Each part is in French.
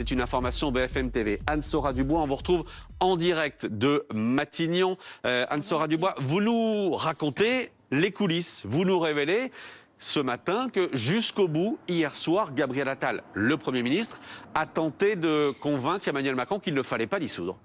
C'est une information BFM TV. Anne-Sora Dubois, on vous retrouve en direct de Matignon. Anne-Sora Dubois, vous nous racontez les coulisses, vous nous révélez ce matin que jusqu'au bout, hier soir, Gabriel Attal, le Premier ministre, a tenté de convaincre Emmanuel Macron qu'il ne fallait pas dissoudre.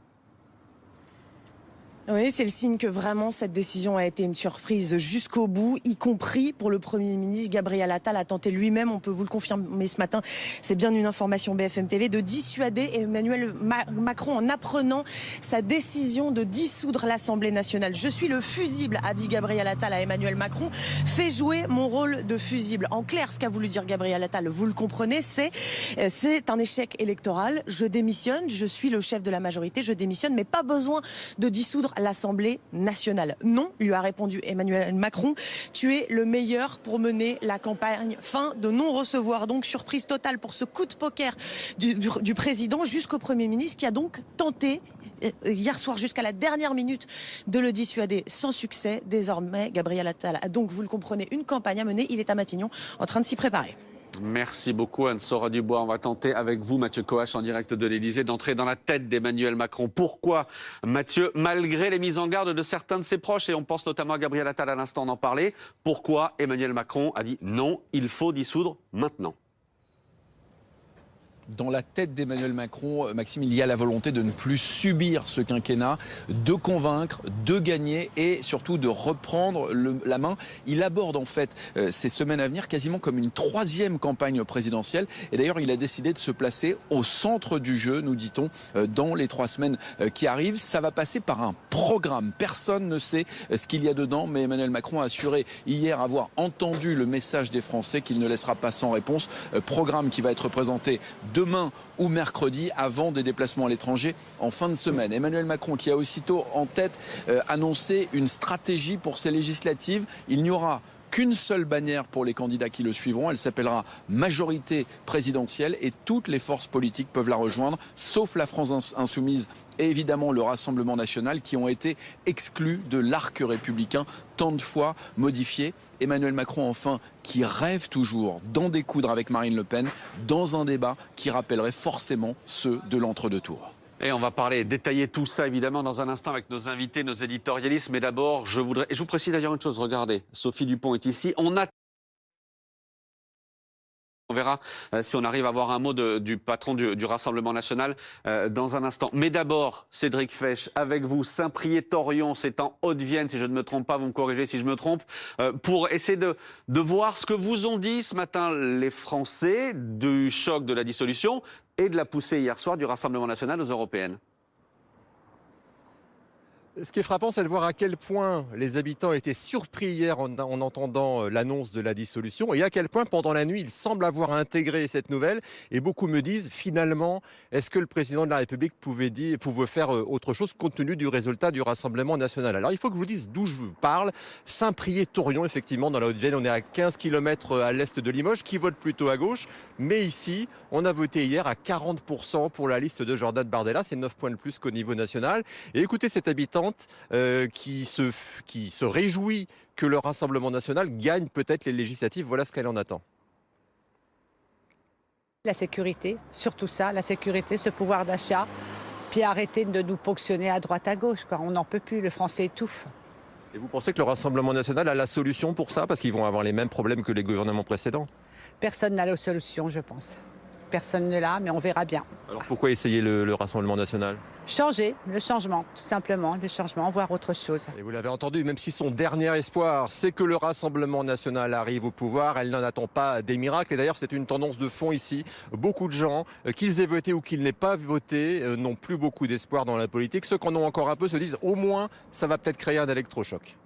Oui, c'est le signe que vraiment cette décision a été une surprise jusqu'au bout, y compris pour le Premier ministre. Gabriel Attal a tenté lui-même, on peut vous le confirmer ce matin, c'est bien une information BFM TV, de dissuader Emmanuel Macron en apprenant sa décision de dissoudre l'Assemblée nationale. Je suis le fusible, a dit Gabriel Attal à Emmanuel Macron. Fais jouer mon rôle de fusible. En clair, ce qu'a voulu dire Gabriel Attal, vous le comprenez, c'est un échec électoral. Je démissionne, je suis le chef de la majorité, je démissionne, mais pas besoin de dissoudre l'Assemblée nationale. Non, lui a répondu Emmanuel Macron, tu es le meilleur pour mener la campagne. Fin de non-recevoir. Donc surprise totale pour ce coup de poker du président jusqu'au Premier ministre qui a donc tenté hier soir jusqu'à la dernière minute de le dissuader sans succès. Désormais, Gabriel Attal a donc, vous le comprenez, une campagne à mener. Il est à Matignon en train de s'y préparer. Merci beaucoup Anne-Sora Dubois. On va tenter avec vous, Mathieu Coache, en direct de l'Élysée, d'entrer dans la tête d'Emmanuel Macron. Pourquoi, Mathieu, malgré les mises en garde de certains de ses proches, et on pense notamment à Gabriel Attal à l'instant d'en parler, pourquoi Emmanuel Macron a dit non, il faut dissoudre maintenant ? Dans la tête d'Emmanuel Macron, Maxime, il y a la volonté de ne plus subir ce quinquennat, de convaincre, de gagner et surtout de reprendre la main. Il aborde en fait ces semaines à venir quasiment comme une troisième campagne présidentielle. Et d'ailleurs, il a décidé de se placer au centre du jeu, nous dit-on, dans les 3 semaines qui arrivent. Ça va passer par un programme. Personne ne sait ce qu'il y a dedans, mais Emmanuel Macron a assuré hier avoir entendu le message des Français qu'il ne laissera pas sans réponse. Programme qui va être présenté demain ou mercredi avant des déplacements à l'étranger en fin de semaine. Emmanuel Macron qui a aussitôt en tête annoncé une stratégie pour ces législatives. Il n'y aura qu'une seule bannière pour les candidats qui le suivront. Elle s'appellera majorité présidentielle et toutes les forces politiques peuvent la rejoindre, sauf la France insoumise et évidemment le Rassemblement national qui ont été exclus de l'arc républicain tant de fois modifié. Emmanuel Macron enfin qui rêve toujours d'en découdre avec Marine Le Pen dans un débat qui rappellerait forcément ceux de l'entre-deux tours. Et on va détailler tout ça évidemment dans un instant avec nos invités, nos éditorialistes. Mais d'abord, je vous précise d'ailleurs une chose, regardez, Sophie Dupont est ici. On verra si on arrive à avoir un mot du patron du Rassemblement national dans un instant. Mais d'abord, Cédric Fesch, avec vous, Saint-Priest-Thorion, c'est en Haute-Vienne, si je ne me trompe pas, vous me corrigez si je me trompe, pour essayer de voir ce que vous ont dit ce matin les Français du choc de la dissolution et de la poussée hier soir du Rassemblement national aux européennes. Ce qui est frappant, c'est de voir à quel point les habitants étaient surpris hier en entendant l'annonce de la dissolution et à quel point pendant la nuit, ils semblent avoir intégré cette nouvelle. Et beaucoup me disent, finalement, est-ce que le président de la République pouvait faire autre chose compte tenu du résultat du Rassemblement national? Alors il faut que je vous dise d'où je vous parle. Saint-Priest-Thorion, effectivement, dans la Haute-Vienne, on est à 15 km à l'est de Limoges, qui vote plutôt à gauche. Mais ici, on a voté hier à 40% pour la liste de Jordan Bardella. C'est 9 points de plus qu'au niveau national. Et écoutez cette habitante qui se réjouit que le Rassemblement national gagne peut-être les législatives. Voilà ce qu'elle en attend. La sécurité, surtout ça, la sécurité, ce pouvoir d'achat, puis arrêter de nous ponctionner à droite à gauche. On n'en peut plus, le français étouffe. Et vous pensez que le Rassemblement national a la solution pour ça? Parce qu'ils vont avoir les mêmes problèmes que les gouvernements précédents. Personne n'a la solution, je pense. Personne ne l'a, mais on verra bien. Alors pourquoi essayer le Rassemblement national? Changer, le changement, tout simplement, le changement, voir autre chose. Et vous l'avez entendu, même si son dernier espoir, c'est que le Rassemblement national arrive au pouvoir, elle n'en attend pas des miracles. Et d'ailleurs, c'est une tendance de fond ici. Beaucoup de gens, qu'ils aient voté ou qu'ils n'aient pas voté, n'ont plus beaucoup d'espoir dans la politique. Ceux qui en ont encore un peu se disent, au moins, ça va peut-être créer un électrochoc.